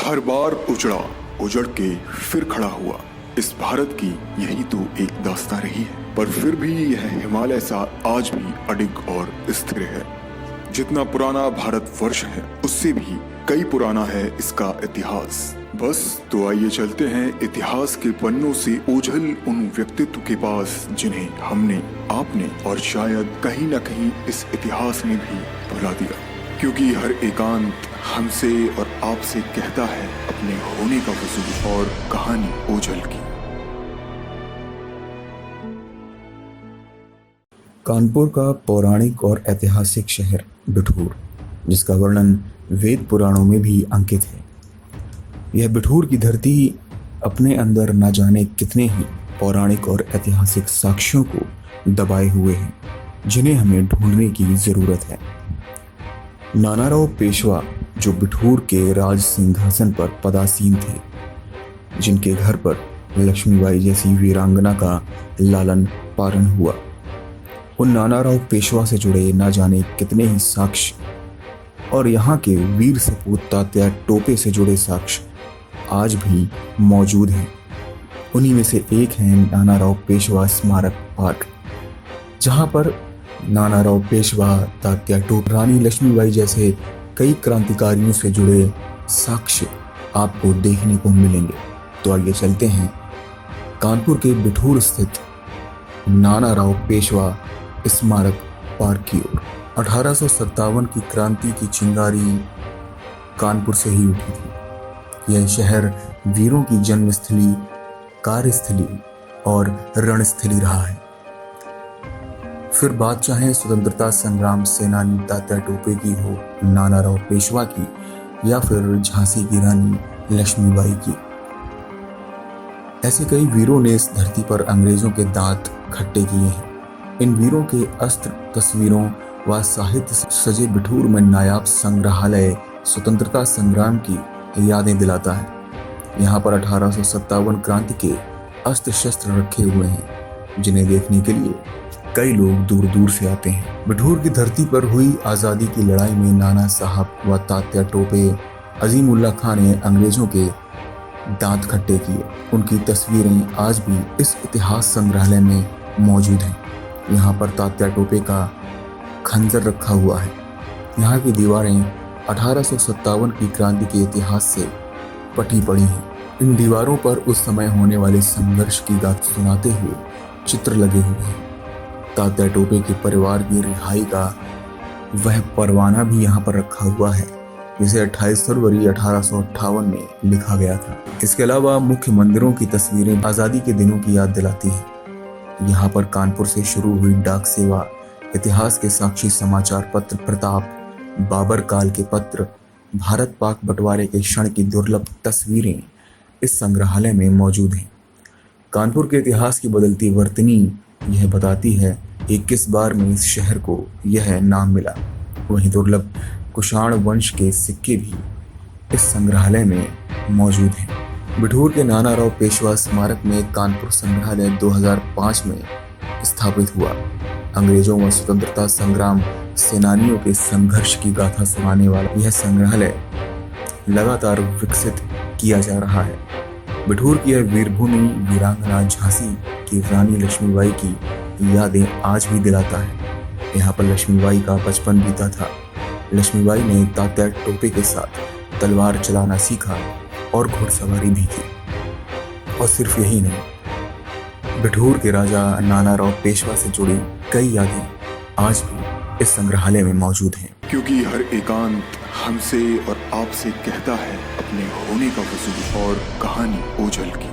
हर बार उजड़ के फिर खड़ा हुआ। इस भारत की यही तो एक दास्तां रही है, पर फिर भी यह हिमालय सा आज भी अडिग और स्थिर है। जितना पुराना भारत वर्ष है उससे भी कई पुराना है इसका इतिहास। बस तो आइए चलते हैं इतिहास के पन्नों से ओझल उन व्यक्तित्व के पास जिन्हें हमने, आपने और शायद कहीं न कहीं इस इतिहास ने भी भुला दिया, क्योंकि हर एकांत हमसे और आपसे कहता है अपने होने का वजूद और कहानी ओझल की। कानपुर का पौराणिक और ऐतिहासिक शहर बिठूर, जिसका वर्णन वेद पुराणों में भी अंकित है। यह बिठूर की धरती अपने अंदर न जाने कितने ही पौराणिक और ऐतिहासिक साक्ष्यों को दबाए हुए हैं, जिन्हें हमें ढूंढने की जरूरत है। नानाराव पेशवा, जो बिठूर के राज सिंहासन पर पदासीन थे, जिनके घर पर लक्ष्मीबाई जैसी वीरांगना का लालन पालन हुआ, उन नानाराव पेशवा से जुड़े न जाने कितने ही साक्ष्य और यहाँ के वीर सपूत तात्या टोपे से जुड़े साक्ष्य आज भी मौजूद हैं। उन्हीं में से एक है नानाराव पेशवा स्मारक पार्क, जहाँ पर नानाराव पेशवा, तात्या टोपे, रानी लक्ष्मीबाई जैसे कई क्रांतिकारियों से जुड़े साक्ष्य आपको देखने को मिलेंगे। तो आइए चलते हैं कानपुर के बिठूर स्थित नानाराव पेशवा स्मारक पार्क की ओर। 1857 की क्रांति की चिंगारी कानपुर से ही उठी थी। यह शहर वीरों की जन्मस्थली, कार्यस्थली और रणस्थली रहा है। फिर बात चाहे स्वतंत्रता संग्राम सेनानी तात्या टोपे की हो, नानाराव पेशवा की, या फिर झांसी की रानी लक्ष्मीबाई की, ऐसे कई वीरों ने इस धरती पर अंग्रेजों के दांत खट्टे किए हैं। इन वीरों के अस्त्र, तस्वीरों व साहित्य सजे बिठूर में नायाब संग्रहालय स्वतंत्रता संग्राम की यादें दिलाता है। यहाँ पर 1857 क्रांति के अस्त्र शस्त्र रखे हुए हैं, जिन्हें देखने के लिए कई लोग दूर दूर से आते हैं। बिठूर की धरती पर हुई आज़ादी की लड़ाई में नाना साहब व तात्या टोपे, अजीमुल्ला खान ने अंग्रेजों के दांत खट्टे किए। उनकी तस्वीरें आज भी इस इतिहास संग्रहालय में मौजूद हैं। यहाँ पर तात्या टोपे का खंजर रखा हुआ है। यहाँ की दीवारें 1857 की क्रांति के इतिहास से पटी पड़ी हैं। इन दीवारों पर उस समय होने वाले संघर्ष की गाथा सुनाते हुए चित्र लगे हुए हैं। तात्या टोपे के परिवार की रिहाई का वह परवाना भी यहाँ पर रखा हुआ है, जिसे 28 फरवरी 1858 में लिखा गया था। इसके अलावा मुख्य मंदिरों की तस्वीरें आज़ादी के दिनों की याद दिलाती है। यहाँ पर कानपुर से शुरू हुई डाक सेवा, इतिहास के साक्षी समाचार पत्र, प्रताप, बाबर काल के पत्र, भारत पाक बंटवारे के क्षण की दुर्लभ तस्वीरें इस संग्रहालय में मौजूद हैं। कानपुर के इतिहास की बदलती वर्तनी यह बताती है कि किस बार में इस शहर को यह नाम मिला। वहीं दुर्लभ कुषाण वंश के सिक्के भी इस संग्रहालय में मौजूद हैं। बिठूर के नानाराव पेशवा स्मारक में कानपुर संग्रहालय 2005 में स्थापित हुआ। अंग्रेजों व स्वतंत्रता संग्राम सेनानियों के संघर्ष की गाथा सुनाने वाला यह संग्रहालय लगातार विकसित किया जा रहा है। बिठूर की यह वीरभूमि वीरांगना झांसी की रानी लक्ष्मीबाई की यादें आज भी दिलाता है। यहाँ पर लक्ष्मीबाई का बचपन बीता था। लक्ष्मीबाई ने तात्या टोपे के साथ तलवार चलाना सीखा और घुड़सवारी भी की। और सिर्फ यही नहीं, बिठूर के राजा नानाराव पेशवा से जुड़ी कई यादें आज भी इस संग्रहालय में मौजूद हैं, क्योंकि हर एकांत हमसे और आपसे कहता है अपने होने का वजूद और कहानी ओझल की।